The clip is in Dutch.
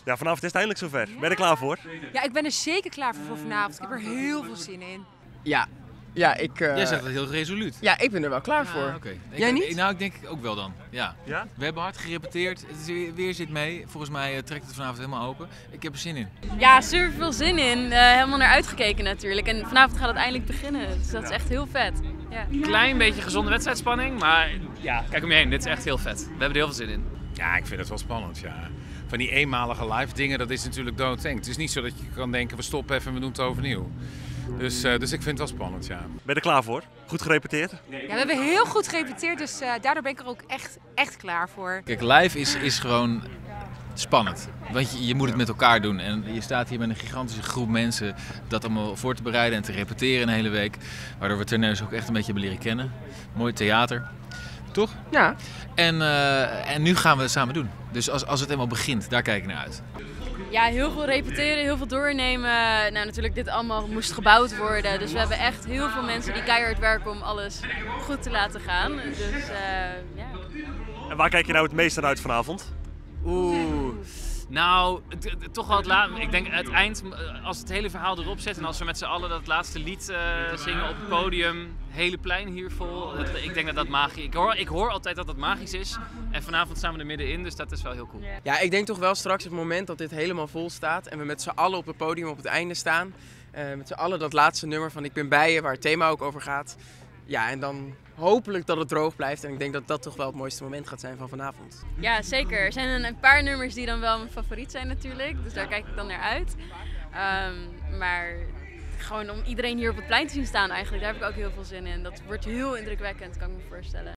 Ja, vanavond is het eindelijk zover. Ben je er klaar voor? Ja, ik ben er zeker klaar voor vanavond. Ik heb er heel veel zin in. Ja, ik... Jij zegt het heel resoluut. Ja, ik ben er wel klaar voor. Oké. Jij niet? Nou, ik denk ook wel dan. Ja. Ja? We hebben hard gerepeteerd. Het is weer zit mee. Volgens mij trekt het vanavond helemaal open. Ik heb er zin in. Ja, super veel zin in. Helemaal naar uitgekeken natuurlijk. En vanavond gaat het eindelijk beginnen. Dus dat is echt heel vet. Ja. Klein beetje gezonde wedstrijdspanning, maar ja, kijk om je heen. Dit is echt heel vet. We hebben er heel veel zin in. Ja, ik vind het wel spannend, ja. Van die eenmalige live dingen, dat is natuurlijk doodeng. Het is niet zo dat je kan denken, we stoppen even en we doen het overnieuw. Dus ik vind het wel spannend, ja. Ben je er klaar voor? Goed gerepeteerd? Ja, we hebben heel goed gerepeteerd, dus daardoor ben ik er ook echt klaar voor. Kijk, live is gewoon spannend. Want je moet het met elkaar doen. En je staat hier met een gigantische groep mensen dat allemaal voor te bereiden en te repeteren een hele week. Waardoor we Terneus ook echt een beetje hebben leren kennen. Mooi theater. Toch? Ja. En nu gaan we het samen doen. Dus als het eenmaal begint, daar kijk ik naar uit. Ja, heel veel repeteren, heel veel doornemen. Nou, natuurlijk, dit allemaal moest gebouwd worden. Dus we hebben echt heel veel mensen die keihard werken om alles goed te laten gaan. Dus ja. En waar kijk je nou het meest naar uit vanavond? Nou, toch wel het laatste. Ik denk het eind, als het hele verhaal erop zet en als we met z'n allen dat laatste lied zingen op het podium, hele plein hier vol. Ik denk dat dat magisch is. Ik hoor altijd dat dat magisch is. En vanavond staan we er middenin, dus dat is wel heel cool. Ja, ik denk toch wel straks het moment dat dit helemaal vol staat en we met z'n allen op het podium op het einde staan. Met z'n allen dat laatste nummer van Ik ben bij je, waar het thema ook over gaat. Ja, en dan hopelijk dat het droog blijft. En ik denk dat dat toch wel het mooiste moment gaat zijn van vanavond. Ja, zeker. Er zijn een paar nummers die dan wel mijn favoriet zijn natuurlijk. Dus daar kijk ik dan naar uit. Maar gewoon om iedereen hier op het plein te zien staan eigenlijk, daar heb ik ook heel veel zin in. Dat wordt heel indrukwekkend, kan ik me voorstellen.